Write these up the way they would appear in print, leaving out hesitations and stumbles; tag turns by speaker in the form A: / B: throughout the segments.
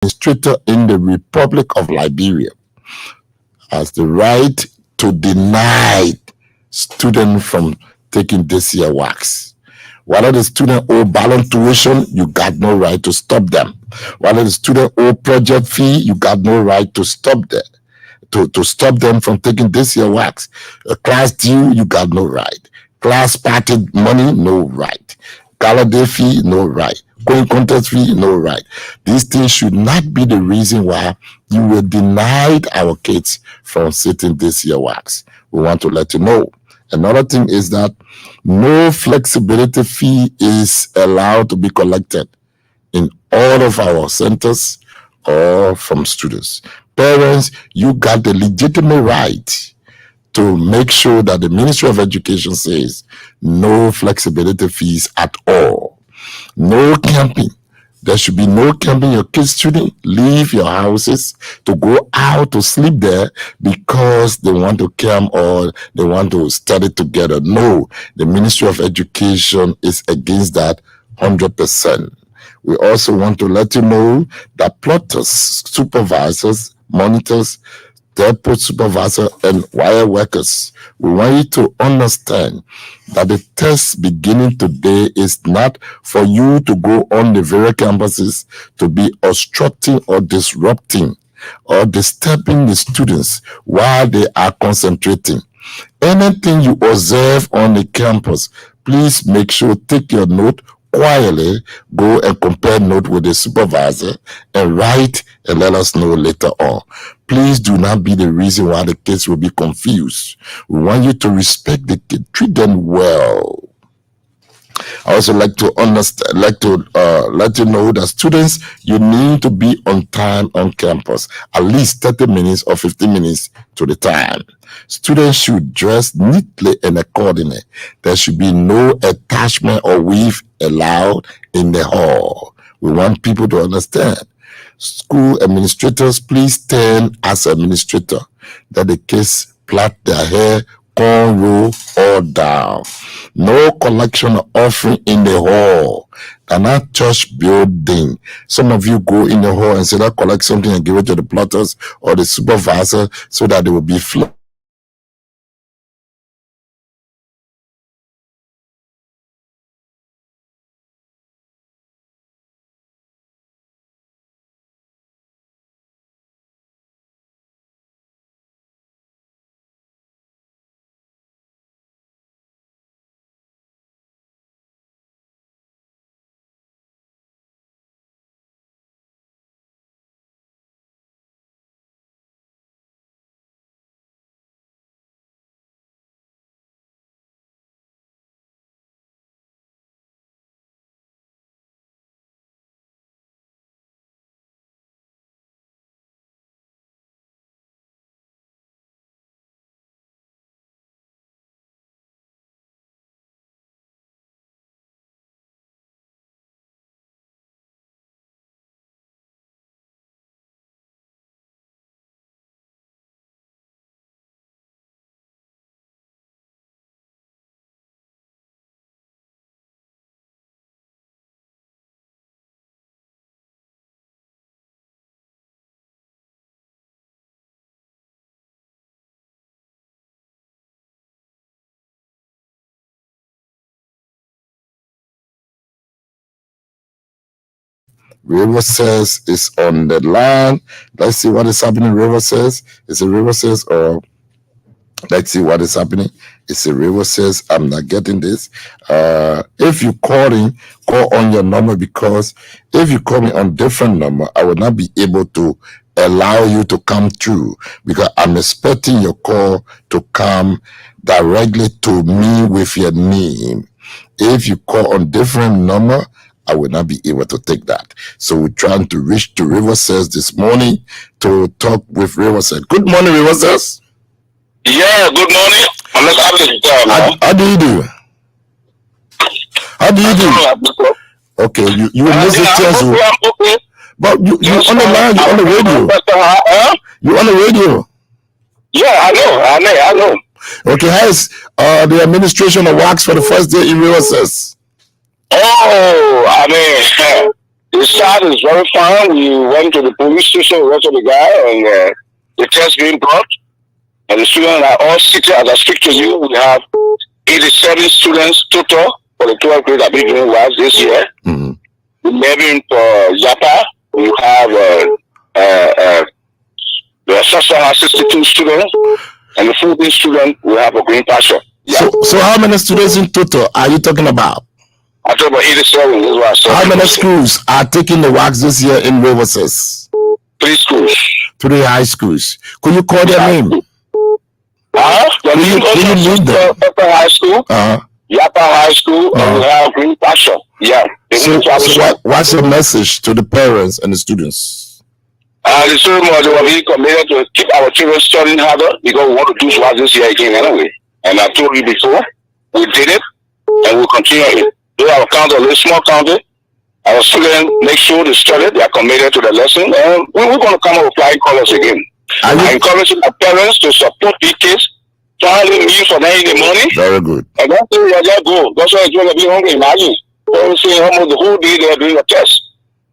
A: administrator in the Republic of Liberia has the right to deny students from taking this year wax. Whether the student owe balance tuition, you got no right to stop them. Whether the student owe project fee, you got no right to stop them. To stop them from taking this year wax. A class due, you got no right. Class party money, no right. Gala day fee, no right. Going contest fee, no right. These things should not be the reason why you will deny our kids from sitting this year wax. We want to let you know. Another thing is that no flexibility fee is allowed to be collected in all of our centers or from students. Parents, you got the legitimate right to make sure that the Ministry of Education says no flexibility fees at all. No camping. There should be no camping. Your kids shouldn't leave your houses to go out to sleep there because they want to camp or they want to study together. No, the Ministry of Education is against that 100%. We also want to let you know that plotters, supervisors, monitors, depot supervisor, and wire workers, we want you to understand that the test beginning today is not for you to go on the various campuses to be obstructing or disrupting or disturbing the students while they are concentrating. Anything you observe on the campus, please make sure take your note quietly, go and compare note with the supervisor and write and let us know later on. Please do not be the reason why the kids will be confused. We want you to respect the kids, treat them well. I also like to let you know that students, you need to be on time on campus, at least 30 minutes or 15 minutes to the time. Students should dress neatly and accordingly. There should be no attachment or weave allowed in the hall. We want people to understand. School administrators, please stand as administrator that the kids plait their hair, cornrow or down. No collection or offering in the hall. They're not church building. Some of you go in the hall and say that collect something and give it to the plotters or the supervisor so that they will be flow. River says is on the line. Let's see what is happening. River says, is it River says or let's see what is happening. It's a River says, I'm not getting this. If you calling, call on your number, because if you call me on different number, I will not be able to allow you to come through, because I'm expecting your call to come directly to me with your name. If you call on different number, I will not be able to take that. So we're trying to reach to River says this morning to talk with River says. Good morning, River says.
B: Yeah, good morning.
A: How do you do? How do you do? Okay, you will miss the chance.
B: Okay.
A: But you on the line, you on the radio. You on the radio.
B: Yeah, I know.
A: Okay, how is the administration of wax for the first day in River says?
B: Oh, I mean, The start is very fine. We went to the police station, we went to the guy, and the test being brought. And the students are all seated. As I speak to you, we have 87 students total for the 12th grade that been doing WAS this year. 11 for Yapa. We have the Sasa has 62 students, and the 14 students we have a green pasture. Yeah.
A: So how many students in total are you talking about?
B: I talk about 87. This is what I said.
A: How many schools are taking the WAX this year in Riverses?
B: 3 schools.
A: 3 high schools. Could you call their name?
B: The
A: you need them?
B: High School, Yapa High School, and we have green pasture. Yeah.
A: So what's your message to the parents and the students?
B: The students were really committed to keep our children studying harder because we want to do WAS this year again anyway. And I told you before, we did it, and we'll continue it. Do our county, a little small county. Our students make sure they study, they are committed to the lesson, and we're going to come up with flying colors again. I encourage our parents to support these kids, finding means for them in the morning.
A: Very good.
B: And that's where they go. That's why it's going to be hungry. Imagine. Parents saying almost the whole day they are doing a test.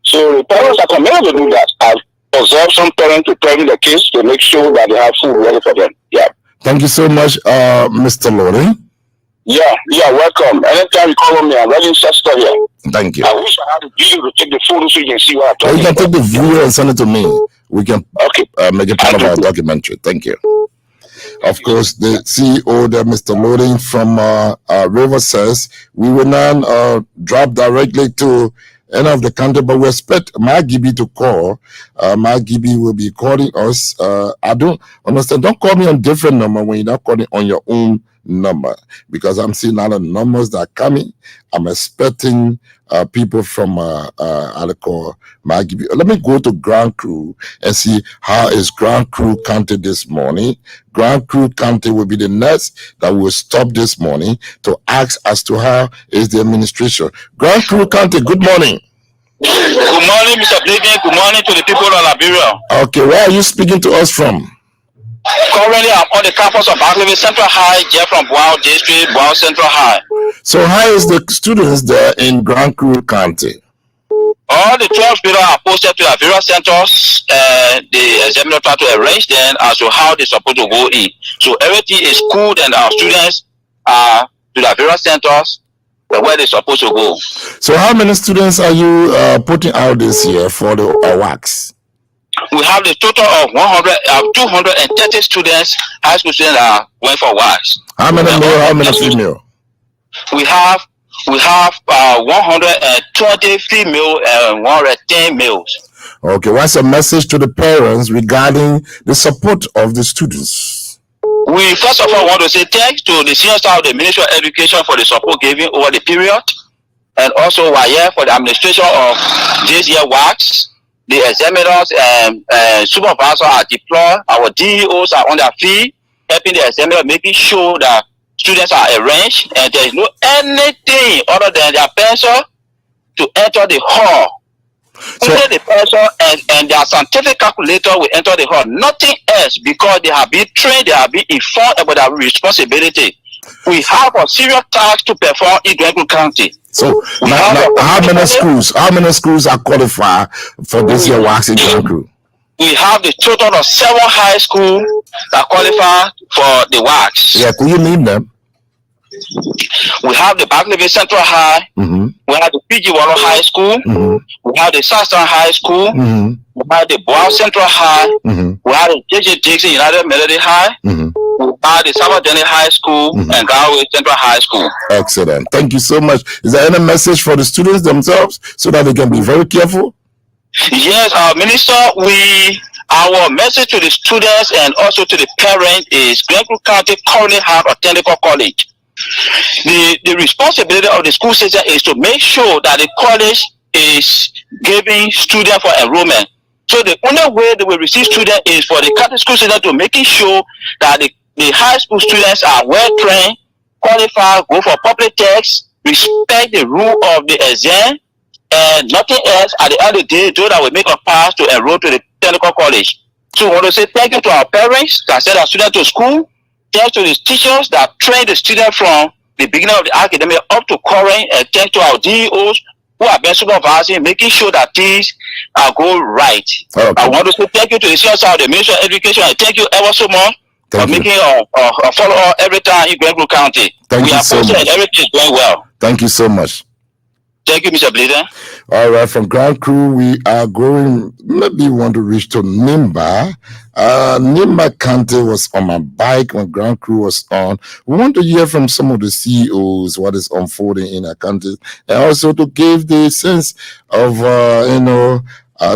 B: So the parents are committed to do that. I've observed some parents preparing the kids to make sure that they have food ready for them. Yeah.
A: Thank you so much, Mr. Lori.
B: Yeah, welcome. Anytime you call on me, I'm ready to start here.
A: Thank you.
B: I wish I had a video to take the photo so you can see what I'm talking
A: about. You can take the video and send it to me. We can make it part of our documentary. Thank you. Of course, the CEO, there, Mr. Loading from River says we will now drop directly to end of the country, but we expect Magibi to call. Magibi will be calling us. I don't understand. Don't call me on different number when you're not calling on your own number, because I'm seeing all the numbers that are coming. I'm expecting people from Magibi. Let me go to Grand Cru and see how is Grand Cru County this morning. Grand Cru County will be the next that will stop this morning to ask as to how is the administration. Grand Cru County, good morning.
B: Good morning, Mr. BLEETAHN. Good morning to the people of Liberia.
A: Okay, where are you speaking to us from?
B: Currently, I'm on the campus of MAXIME Central High, just from Boao District, Boao Central High.
A: So how is the students there in Grand Cru County?
B: All the 12 people are posted to their various centers, and the examiner try to arrange them as to how they're supposed to go in. So everything is good, and our students are to their various centers where they're supposed to go.
A: So how many students are you putting out this year for the WAX?
B: We have the total of 230 students, high school students that are going for WAX.
A: How many male, how many female?
B: We have 120 female and 110 males.
A: Okay, what's a message to the parents regarding the support of the students?
B: We first of all want to say thanks to the senior staff of the Ministry of Education for the support given over the period, and also WAYE for the administration of this year WAX. The examiners and supervisors are deployed. Our DEOs are on their feet, helping the examiner, making sure that students are arranged, and there is no anything other than their pencil to enter the hall. So, only the pencil and their scientific calculator will enter the hall. Nothing else, because they have been trained, they have been informed about their responsibility. We have a serious task to perform in Grand Cru County.
A: So now how many schools are qualified for this year WAX in Grand Cru?
B: We have the total of 7 high schools that qualify for the WAX.
A: Yeah, could you name them?
B: We have the MAXIME Central High. We have the PG Wallow High School. We have the Southern High School. We have the Boao Central High. We have the JJ Dixon United Melody High. We have the Sabadene High School and Galway Central High School.
A: Excellent. Thank you so much. Is there any message for the students themselves so that they can be very careful?
B: Yes, Minister, our message to the students and also to the parents is Grand Cru County currently have a technical college. The responsibility of the school system is to make sure that the college is giving students for enrollment. So the only way they will receive students is for the Catholic school system to making sure that the high school students are well trained, qualified, go for public tests, respect the rule of the exam, and nothing else. At the end of the day, those that will make a pass to enroll to the technical college. So I want to say thank you to our parents that send our students to school. Thanks to the teachers that train the students from the beginning of the academic up to current, and thanks to our DEOs who have been supervising, making sure that things are going right.
A: Okay.
B: I want to say thank you to the senior side of the Ministry of Education, and thank you ever so much for making a follow-up every time in Grenville County. We are posted and everything is going well.
A: Thank you so much.
B: Thank you, Mr. BLEETAHN.
A: All right, from Ground Crew, we are going, maybe you want to reach to Nimba. Nimba County was on my bike when Ground Crew was on. We want to hear from some of the CEOs what is unfolding in our country, and also to give the sense of,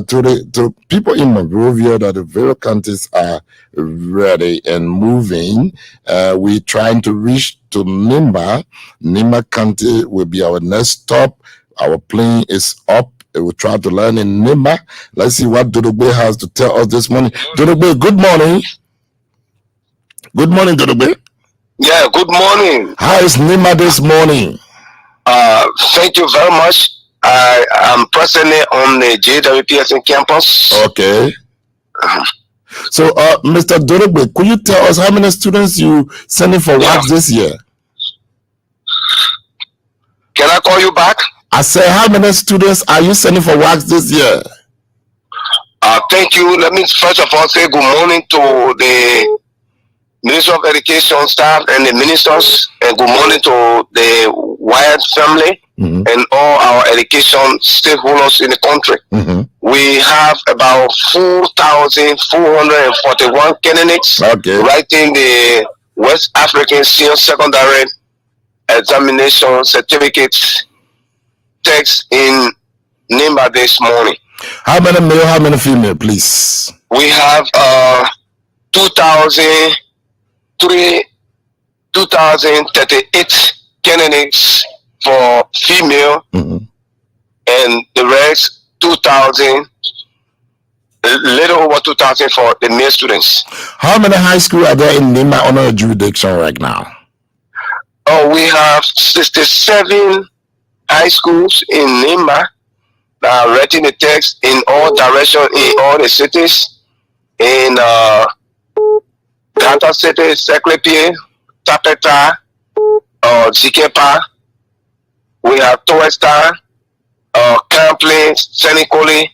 A: to people in Monrovia that the various counties are ready and moving. We're trying to reach to Nimba. Nimba County will be our next stop. Our plane is up. We'll try to land in Nimba. Let's see what Dodogbe has to tell us this morning. Dodogbe, good morning. Good morning, Dodogbe.
C: Yeah, good morning.
A: How is Nimba this morning?
C: Thank you very much. I am presently on the JWPSN campus.
A: Okay. So, Mr. Dodogbe, could you tell us how many students you sending for wax this year?
C: Can I call you back?
A: I said, how many students are you sending for wax this year?
C: Thank you. Let me first of all say good morning to the Ministry of Education staff and the ministers, and good morning to the Wyatt family and all our education stakeholders in the country. We have about 4,441 candidates writing the West African Senior Secondary Examination Certificates text in Nimba this morning.
A: How many male, how many female, please?
C: We have 2,038 candidates for female, and the rest 2,000, a little over 2,000 for the male students.
A: How many high school are there in Nimba under your jurisdiction right now?
C: Oh, we have 67 high schools in Nimba that are writing the text in all directions in all the cities. In Gata City, Seclepier, Tapeta, Zikepa. We have Toesta, Camplin, Senicoli,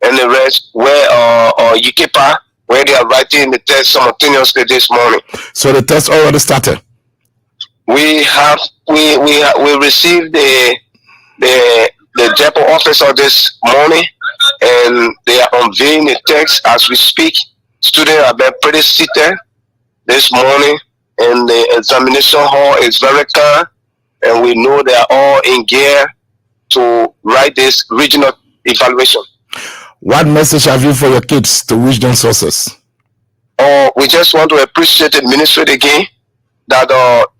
C: and the rest where Yikepa, where they are writing the text simultaneously this morning.
A: So the test already started.
C: We received the depot officer this morning, and they are unveiling the text as we speak. Students have been pretty seated this morning, and the examination hall is very calm, and we know they are all in gear to write this regional evaluation.
A: What message have you for your kids to regional sources?
C: We just want to appreciate the ministry again, that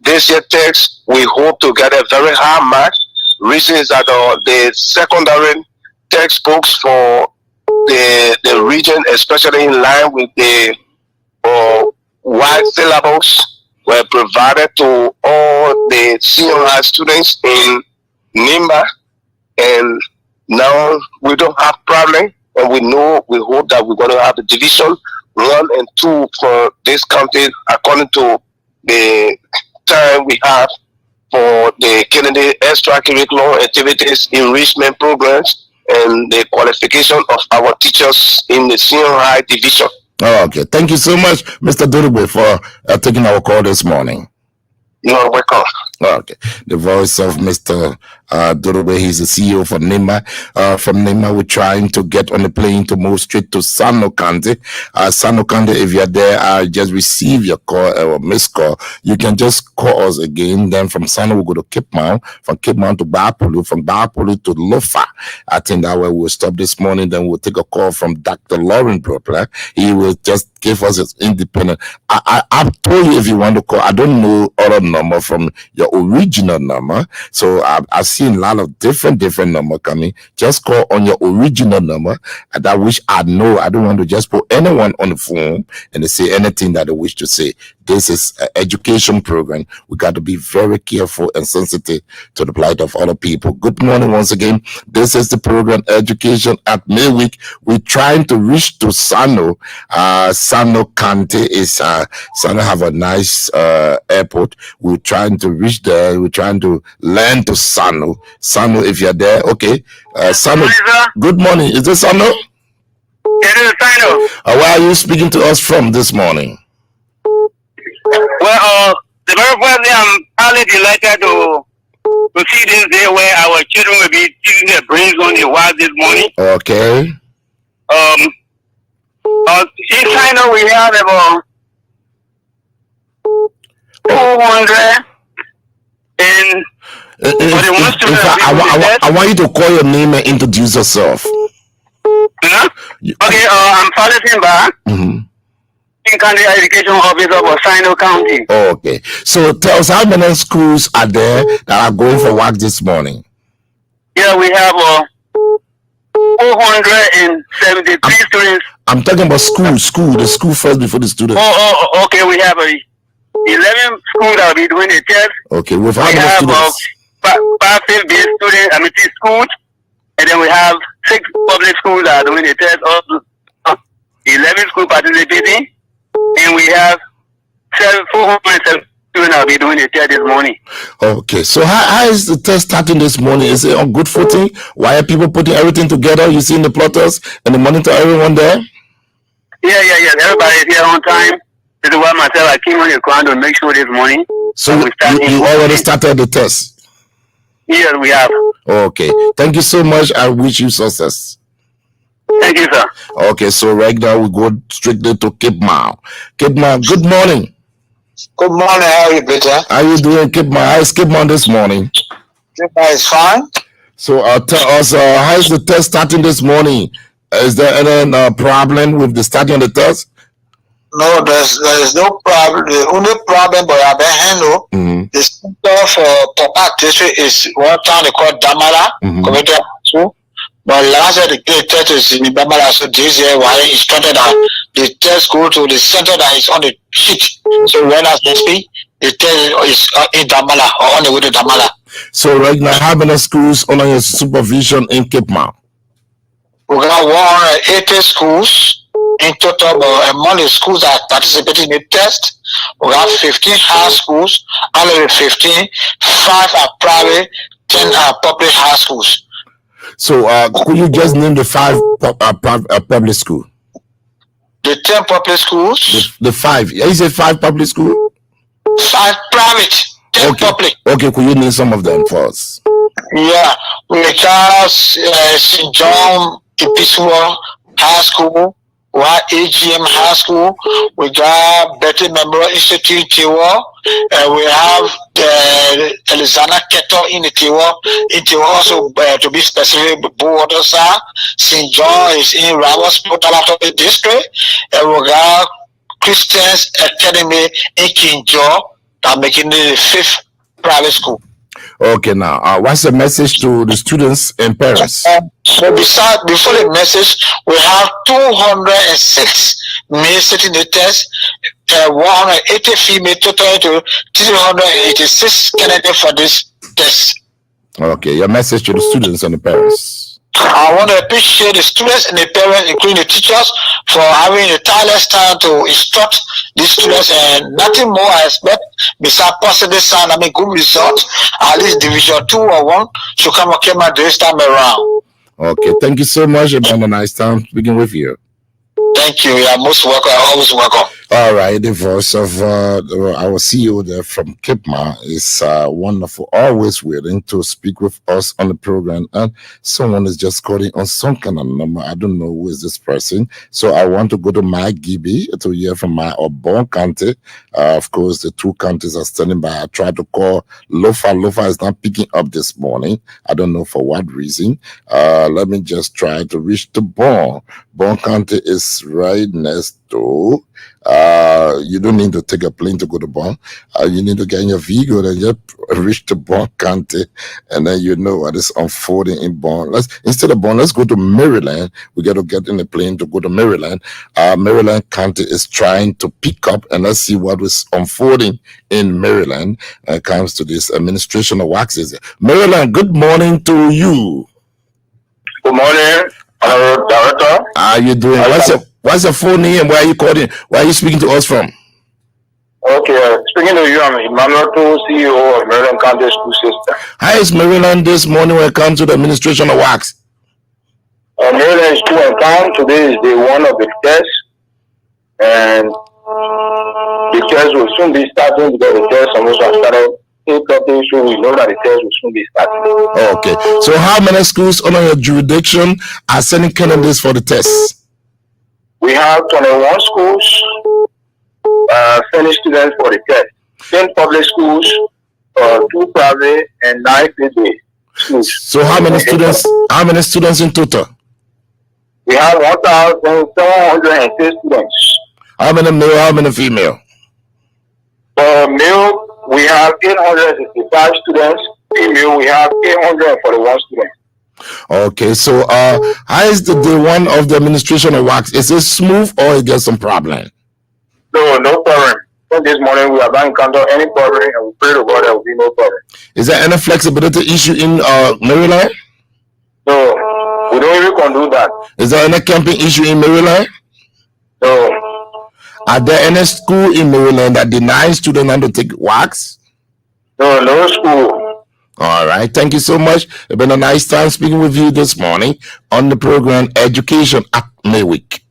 C: this year text, we hope to get a very high mark. Reason is that the secondary textbooks for the region, especially in line with the wide syllabus, were provided to all the senior high students in Nimba, and now we don't have problem, and we hope that we're going to have a division 1 and 2 for this county according to the time we have for the candidate extracurricular activities, enrichment programs, and the qualification of our teachers in the senior high division.
A: Oh, okay. Thank you so much, Mr. Durube, for taking our call this morning.
C: You're welcome.
A: Okay. The voice of Mr. Durube, he's the CEO for Nimba. From Nimba, we're trying to get on the plane to move straight to Sano County. Sano County, if you're there, just receive your call or missed call. You can just call us again. Then from Sano, we'll go to Cape Mount. From Cape Mount to Bapolu. From Bapolu to Lofa. I think that way we'll stop this morning. Then we'll take a call from Dr. Lauren Propler. He will just give us his independent. I've told you if you want to call. I don't know other number from your original number. So I've seen a lot of different number coming. Just call on your original number. That which I know. I don't want to just put anyone on the phone and they say anything that they wish to say. This is an education program. We got to be very careful and sensitive to the plight of other people. Good morning once again. This is the program Education at Midweek. We're trying to reach to Sano. Sano County is Sano have a nice airport. We're trying to reach there. We're trying to land to Sano. Sano, if you're there. Okay. Sano, good morning. Is this Sano?
D: It is Sano.
A: Where are you speaking to us from this morning?
D: Well, the very first day, I'm highly delighted to see this day where our children will be teaching their brains on the wild this morning.
A: Okay.
D: In China, we have about 200 and
A: I want you to call your name and introduce yourself.
D: Huh? Okay, I'm Father Simba. County Education Officer for Sino County.
A: Okay. So tell us, how many schools are there that are going for work this morning?
D: Yeah, we have 473 students.
A: I'm talking about the school first before the students.
D: Okay. We have 11 schools that will be doing the test.
A: Okay, with how
D: many
A: students?
D: Five faith-based students, 3 schools, and then we have 6 public schools that are doing the test. 11 schools participating. And we have 407 students that will be doing the test this morning.
A: Okay, so how is the test starting this morning? Is it on good footing? Why are people putting everything together? You see in the plotters and the monitor, everyone there?
D: Yeah. Everybody is here on time. This is why myself, I came on the ground to make sure this morning.
A: So you already started the test?
D: Yes, we have.
A: Okay, thank you so much. I wish you success.
D: Thank you, sir.
A: Okay, so right now we go strictly to Cape Mount. Cape Mount, good morning.
E: Good morning, how are you, Peter?
A: How you doing, Cape Mount? How is Cape Mount this morning?
E: Cape Mount is fine.
A: So tell us, how is the test starting this morning? Is there any problem with the starting of the test?
E: No, there is no problem. The only problem but I been handled. The center for Papa District is one town they call Damara, Community School. But last year the test is in Damara, so this year we are instructed that the test go to the center that is on the sheet. So when I speak, the test is in Damara or on the way to Damara.
A: So right now, how many schools under your supervision in Cape Mount?
E: We got 180 schools in total, but among the schools that participated in the test, we have 15 high schools. Out of the 15, 5 are private, 10 are public high schools.
A: So could you just name the 5 public schools?
E: The 10 public schools.
A: The 5. Is it 5 public schools?
E: 5 private, 10 public.
A: Okay, could you name some of them for us?
E: Yeah, we got St. John Episcopal High School. We have AGM High School. We got Betty Memorial Institute Tiwa, and we have the Elizana Keto in the Tiwa. In Tiwa also, to be specific, Buwadosa. St. John is in Ravos Potalato District, and we got Christians Academy in Kinjo, that making the 5th private school.
A: Okay, now what's the message to the students and parents?
E: So before the message, we have 206 male sitting the test, 180 female, total to 386 candidates for this test.
A: Okay, your message to the students and the parents.
E: I want to appreciate the students and the parents, including the teachers, for having a tireless time to instruct these students, and nothing more I expect besides positive sign. Good results. At least Division 2 or 1 should come out this time around.
A: Okay, thank you so much. It's been a nice time speaking with you.
E: Thank you. You are most welcome. Always welcome.
A: All right, the voice of our CEO there from Cape Mount is wonderful, always willing to speak with us on the program. And someone is just calling on some kind of number. I don't know who is this person. So I want to go to my Gibby to hear from my Obon County. Of course, the 2 counties are standing by. I tried to call Lofa. Lofa is not picking up this morning. I don't know for what reason. Let me just try to reach the Bon. Bon County is right next to. You don't need to take a plane to go to Bon. You need to get in your vehicle and just reach the Bon County, and then you know what is unfolding in Bon. Instead of Bon, let's go to Maryland. We got to get in a plane to go to Maryland. Maryland County is trying to pick up, and let's see what is unfolding in Maryland when it comes to this administration of waxes. Maryland, good morning to you.
D: Good morning, Director.
A: How are you doing? What's your full name? Where are you calling? Where are you speaking to us from?
C: Okay, speaking to you, I'm Emmanuel Too, CEO of Maryland County School System.
A: How is Maryland this morning when it comes to the administration of wax?
C: Maryland is 2 and count. Today is day 1 of the test, and the test will soon be starting because the test almost has started 8:30, so we know that the test will soon be starting.
A: Okay, so how many schools under your jurisdiction are sending candidates for the test?
C: We have 21 schools sending students for the test. 10 public schools, 2 private, and 9 paid schools.
A: So how many students? How many students in total?
C: We have 1,706 students.
A: How many male? How many female?
C: For male, we have 865 students. Female, we have 841 students.
A: Okay, so how is the day 1 of the administration of wax? Is it smooth or it gets some problem?
C: No problem. So this morning we have not encountered any problem, and we pray to God there will be no problem.
A: Is there any flexibility issue in Maryland?
C: So we don't even condone that.
A: Is there any camping issue in Maryland?
C: So
A: Are there any school in Maryland that denies students not to take wax?
C: no school.
A: All right, thank you so much. It's been a nice time speaking with you this morning on the program Education at Midweek.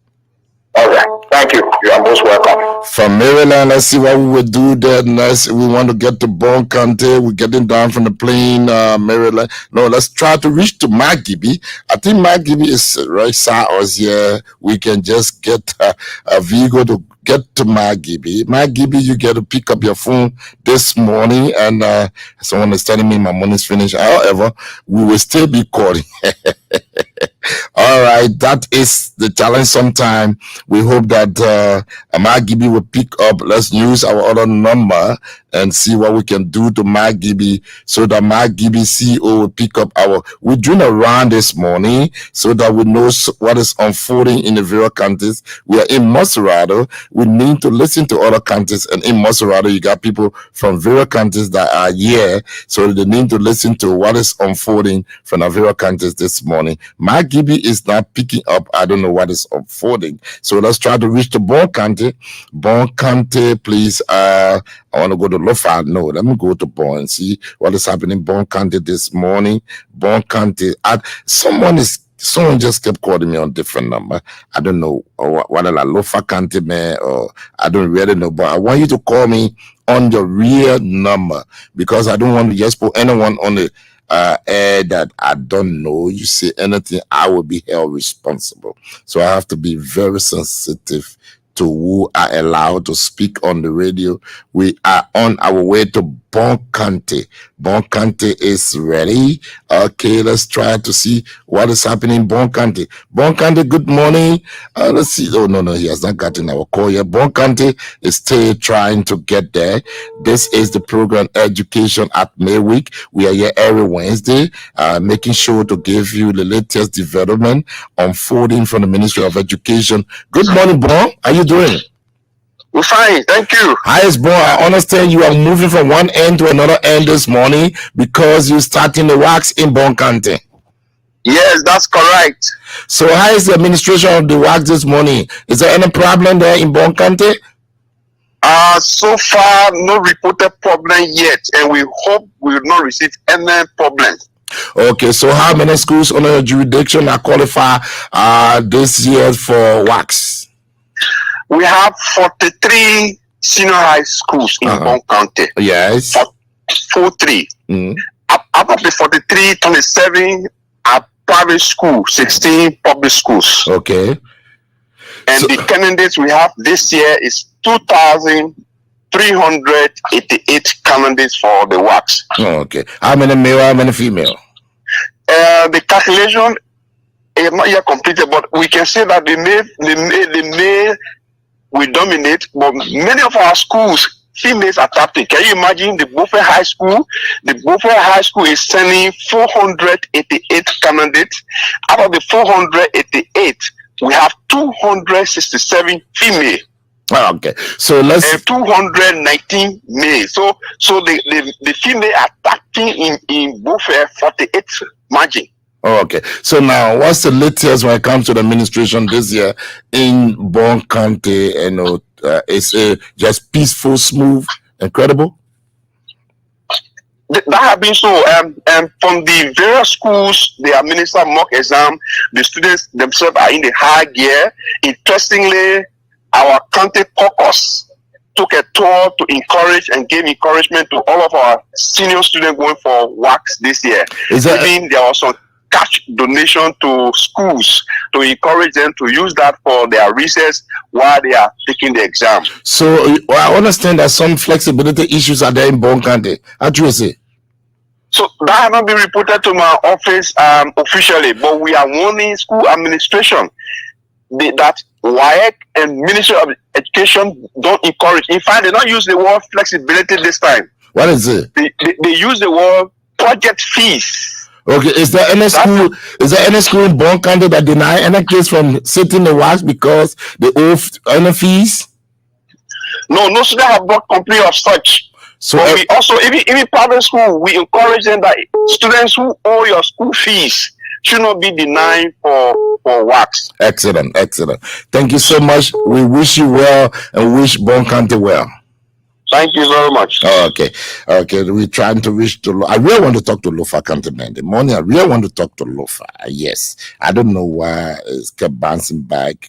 C: All right. Thank you. You are most welcome.
A: From Maryland, let's see what we will do there next. We want to get to Bone County. We're getting down from the plane, Maryland. No, let's try to reach to McGibby. I think McGibby is right side us here. We can just get a vehicle to get to McGibby. McGibby, you get to pick up your phone this morning, and someone is telling me my money's finished. However, we will still be calling. All right, that is the challenge. Sometime we hope that McGibby will pick up. Let's use our other number and see what we can do to McGibby so that McGibby CEO will pick up our. We're doing a round this morning so that we know what is unfolding in the various counties. We are in Maserado. We need to listen to other counties, and in Maserado, you got people from various counties that are here, so they need to listen to what is unfolding from the various counties this morning. McGibby is not picking up. I don't know what is unfolding. So let's try to reach the Bone County. Bone County, please. I want to go to Lofa. No, let me go to Bone and see what is happening in Bone County this morning. Bone County. Someone just kept calling me on different number. I don't know whether la Lofa County man or I don't really know. But I want you to call me on your real number because I don't want to just put anyone on the air that I don't know. You say anything, I will be held responsible. So I have to be very sensitive to who I allow to speak on the radio. We are on our way to Bone County. Bone County is ready. Okay, let's try to see what is happening in Bone County. Bone County, good morning. Let's see. Oh, no, he has not gotten our call yet. Bone County is still trying to get there. This is the program Education at Midweek. We are here every Wednesday, making sure to give you the latest development unfolding from the Ministry of Education. Good morning, Bone. How are you doing?
C: We're fine. Thank you.
A: Hi, Bro. I understand you are moving from one end to another end this morning because you're starting the wax in Bone County.
C: Yes, that's correct.
A: So how is the administration of the wax this morning? Is there any problem there in Bone County?
C: So far, no reported problem yet, and we hope we will not receive any problems.
A: Okay, so how many schools under your jurisdiction are qualified this year for wax?
C: We have 43 senior high schools in Bone County.
A: Yes.
C: 43. Out of the 43, 27 are private schools, 16 public schools.
A: Okay.
C: And the candidates we have this year is 2,388 candidates for the wax.
A: Okay. How many male, how many female?
C: The calculation is not yet completed, but we can say that the male will dominate, but many of our schools, females are tapping. Can you imagine the Beaufort High School? The Beaufort High School is sending 488 candidates. Out of the 488, we have 267 female.
A: Okay, so let's
C: 219 male. So the female are tapping in Beaufort 48 margin.
A: Okay, so now what's the latest when it comes to the administration this year in Bone County? It's just peaceful, smooth, incredible.
C: That have been so. From the various schools, they administer mock exam. The students themselves are in the high gear. Interestingly, our county caucus took a tour to encourage and give encouragement to all of our senior students going for wax this year. Even there was some cash donation to schools to encourage them to use that for their recess while they are taking the exam.
A: So I understand that some flexibility issues are there in Bon County. How do you say?
C: So that has not been reported to my office officially, but we are warning school administration that WAEC and Ministry of Education don't encourage. In fact, they don't use the word flexibility this time.
A: What is it?
C: They use the word project fees.
A: Okay, is there any school? Is there any school in Bon County that deny any kids from sitting the wax because they owe any fees?
C: No student have brought complaint of such. So but we also, even private school, we encourage them that students who owe your school fees should not be denied for wax.
A: Excellent. Thank you so much. We wish you well and wish Bon County well.
C: Thank you very much.
A: Okay. We're trying to reach to. I really want to talk to Lofa County man. The morning, I really want to talk to Lofa. Yes, I don't know why it's kept bouncing back.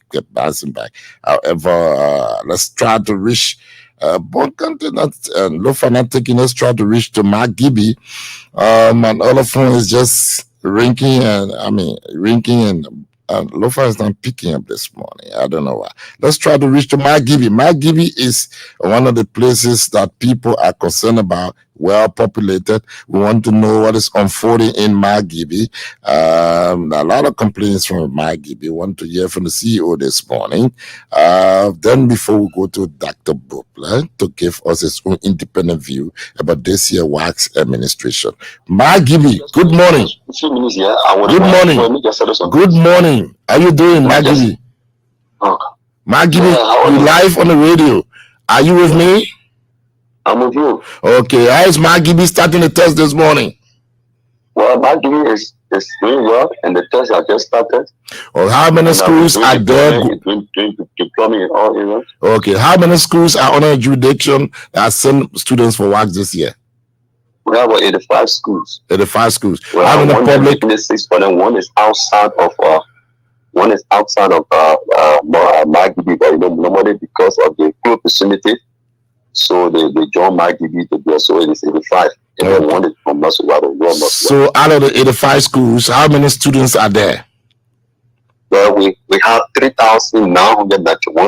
A: However, let's try to reach. Bon County and Lofa not taking. Let's try to reach to Mark Gibby. And all of them is just rinking and Lofa is not picking up this morning. I don't know why. Let's try to reach to Mark Gibby. Mark Gibby is one of the places that people are concerned about, well populated. We want to know what is unfolding in Mark Gibby. A lot of complaints from Mark Gibby. We want to hear from the CEO this morning. Then before we go to Dr. Bupler to give us his own independent view about this year wax administration. Mark Gibby, good morning. Good morning. Good morning. How you doing, Mark Gibby? Mark Gibby, you live on the radio. Are you with me?
F: I'm with you.
A: Okay, how is Mark Gibby starting the test this morning?
F: Well, Mark Gibby is doing well, and the test has just started.
A: Well, how many schools are there?
F: Doing deployment in all areas.
A: Okay, how many schools are under jurisdiction that send students for wax this year?
F: We have 85 schools.
A: 85 schools.
F: Well,
A: how many public?
F: 6 for them. One is outside of Mark Gibby, but normally because of the close vicinity. So they join Mark Gibby together, so it is 85. And then one is from Masuwaro.
A: So out of the 85 schools, how many students are there?
F: Well, we have 3,991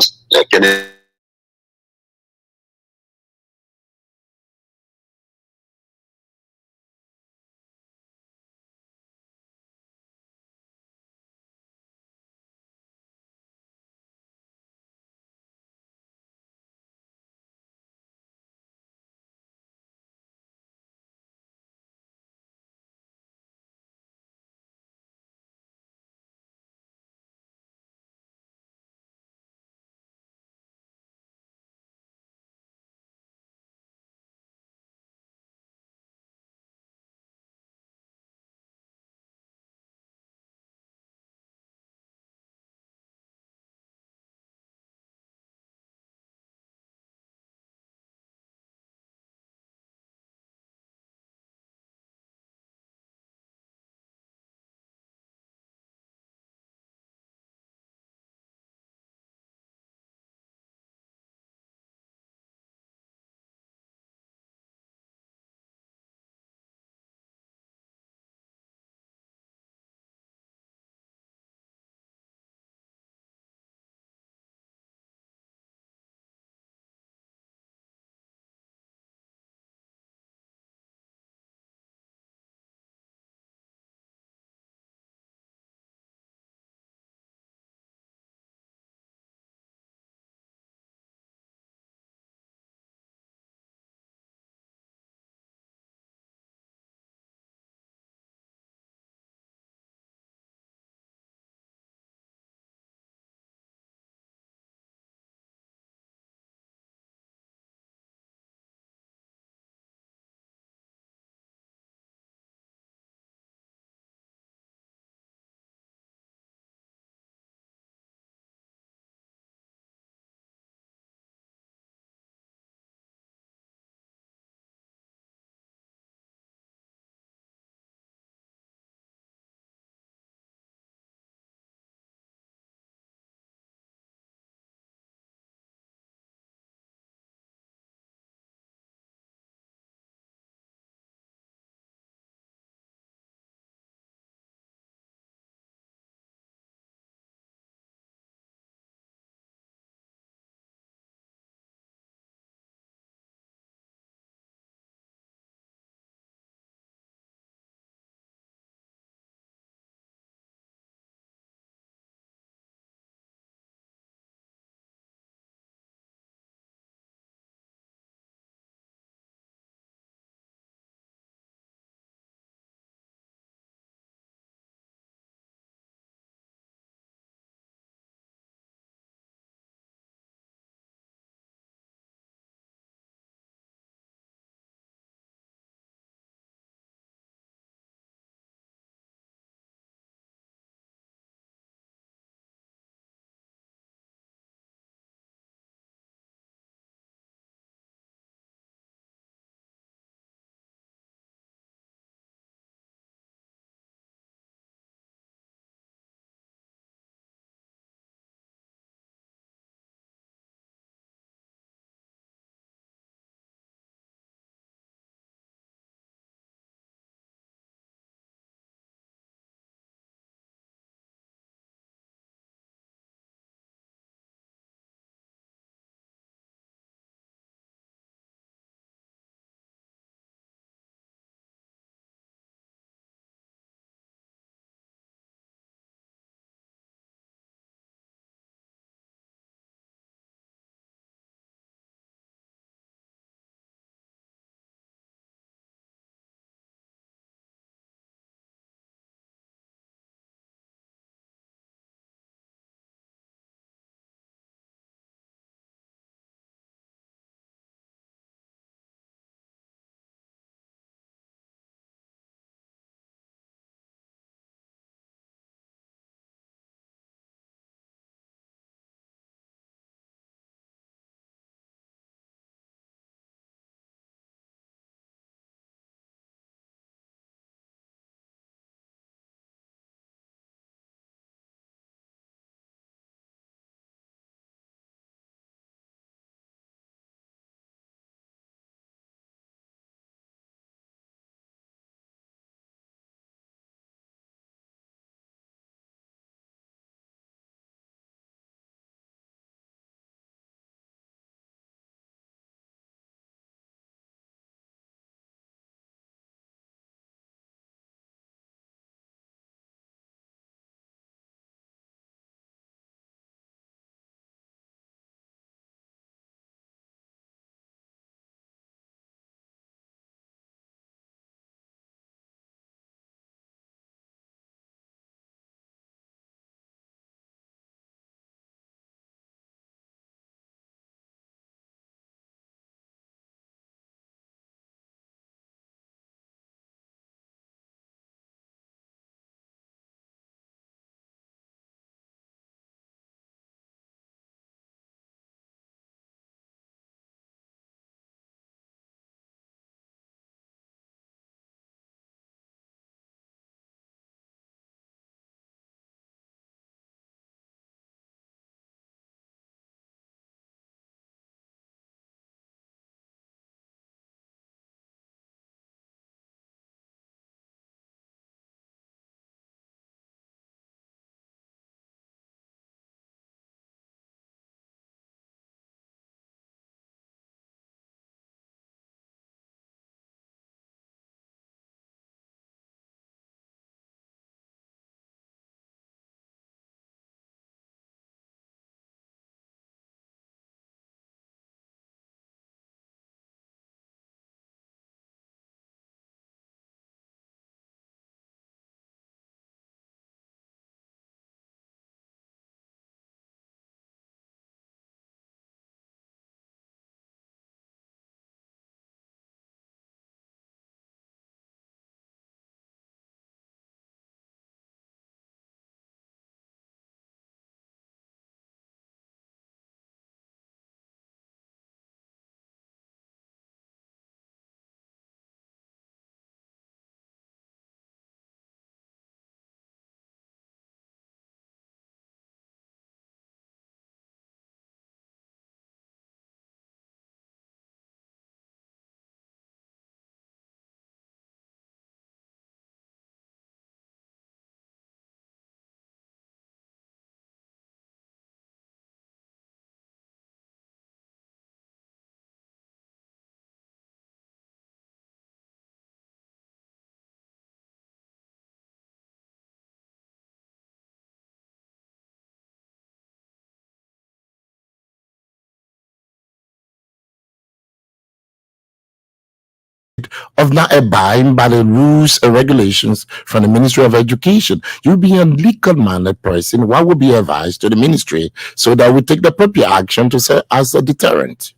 A: of not abiding by the rules and regulations from the Ministry of Education. You'll be a legal-minded person. What would be advised to the ministry so that we take the appropriate action to serve as a deterrent?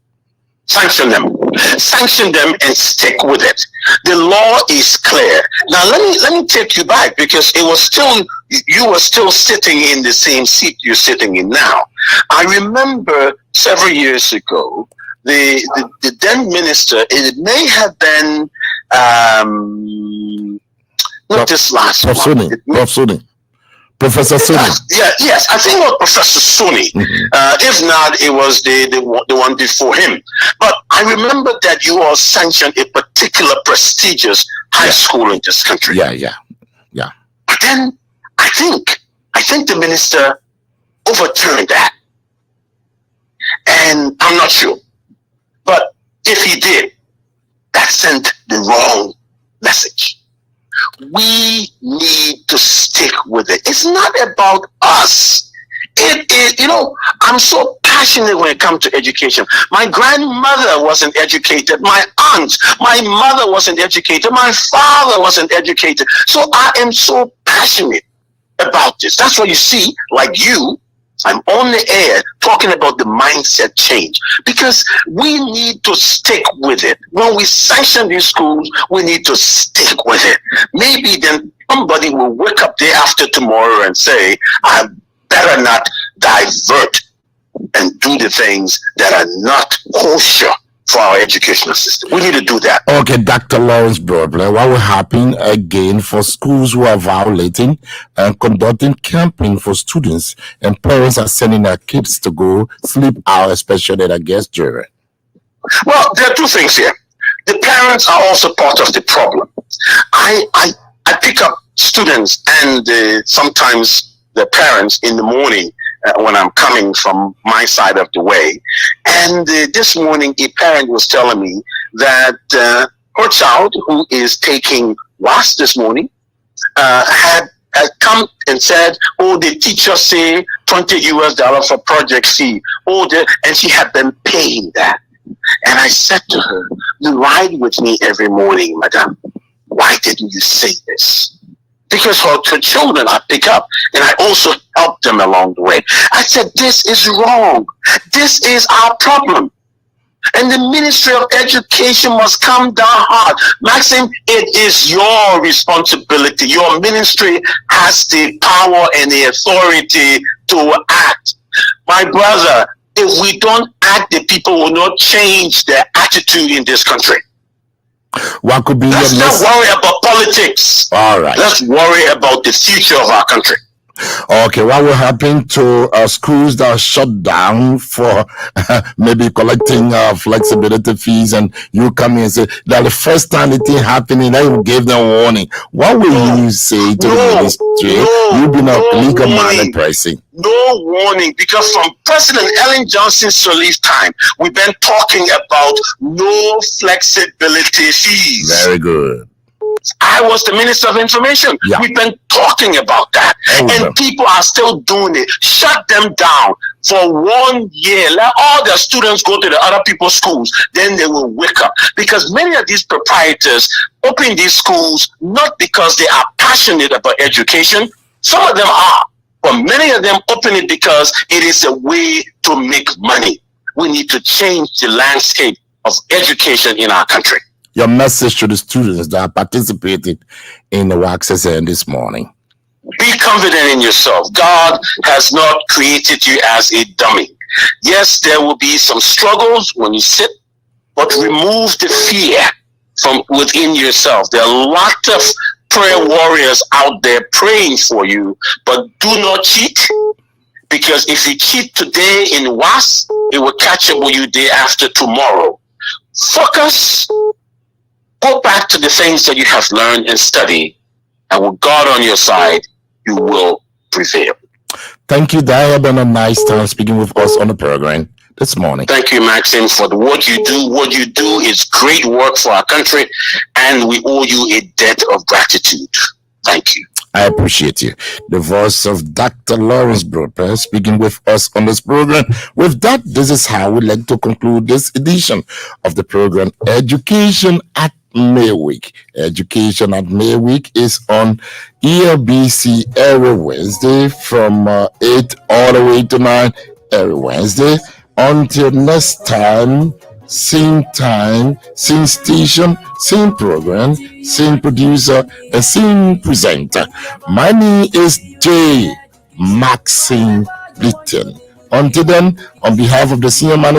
G: Sanction them and stick with it. The law is clear. Now let me take you back, because you were still sitting in the same seat you're sitting in now. I remember several years ago, the then minister, it may have been not this last one.
A: Professor Suni.
G: Yes, I think it was Professor Suni. If not, it was the one before him. But I remember that you all sanctioned a particular prestigious high school in this country.
A: Yeah.
G: But then I think the minister overturned that, and I'm not sure. But if he did, that sent the wrong message. We need to stick with it. It's not about us. It is, I'm so passionate when it comes to education. My grandmother wasn't educated. My aunt, my mother wasn't educated. My father wasn't educated. So I am so passionate about this. That's why you see, like you, I'm on the air talking about the mindset change, because we need to stick with it. When we sanction these schools, we need to stick with it. Maybe then somebody will wake up day after tomorrow and say, I better not divert and do the things that are not kosher for our educational system. We need to do that.
A: Okay, Dr. Lawrence Broadbler, what will happen again for schools who are violating and conducting camping for students, and parents are sending their kids to go sleep out, especially their guest children?
G: Well, there are two things here. The parents are also part of the problem. I pick up students and sometimes the parents in the morning when I'm coming from my side of the way. And this morning, a parent was telling me that her child, who is taking WAS this morning, had come and said, oh, the teacher say $20 for Project C. And she had been paying that. And I said to her, you ride with me every morning, madam. Why didn't you say this? Because her children I pick up, and I also help them along the way. I said, this is wrong. This is our problem. And the Ministry of Education must come down hard. Maxime, it is your responsibility. Your ministry has the power and the authority to act. My brother, if we don't act, the people will not change their attitude in this country.
A: What could be
G: Let's not worry about politics.
A: All right.
G: Let's worry about the future of our country.
A: Okay, what will happen to schools that are shut down for maybe collecting flexibility fees, and you come in and say that the first time the thing happening, then you gave them warning? What will you say to the ministry? You've been a legal-minded person.
G: No warning, because from President Ellen Johnson's relief time, we've been talking about no flexibility fees.
A: Very good.
G: I was the Minister of Information.
A: Yeah.
G: We've been talking about that. And people are still doing it. Shut them down for 1 year. Let all their students go to the other people's schools. Then they will wake up. Because many of these proprietors open these schools not because they are passionate about education. Some of them are. But many of them open it because it is a way to make money. We need to change the landscape of education in our country.
A: Your message to the students that participated in the WAXSN this morning.
G: Be confident in yourself. God has not created you as a dummy. Yes, there will be some struggles when you sit, but remove the fear from within yourself. There are a lot of prayer warriors out there praying for you, but do not cheat. Because if you cheat today in WAS, it will catch up with you day after tomorrow. Focus. Go back to the things that you have learned and studied, and with God on your side, you will prevail.
A: Thank you, That has been a nice time speaking with us on the program this morning.
G: Thank you, Maxime, for what you do. What you do is great work for our country, and we owe you a debt of gratitude. Thank you.
A: I appreciate you. The voice of Dr. Lawrence Broadbler speaking with us on this program. With that, this is how we like to conclude this edition of the program, Education at Midweek. Education at Midweek is on Elbc every Wednesday from 8 all the way to 9 every Wednesday. Until next time, same station, same program, same producer, and same presenter. My name is J. MAXIME BLEETAHN. Until then, on behalf of the senior manager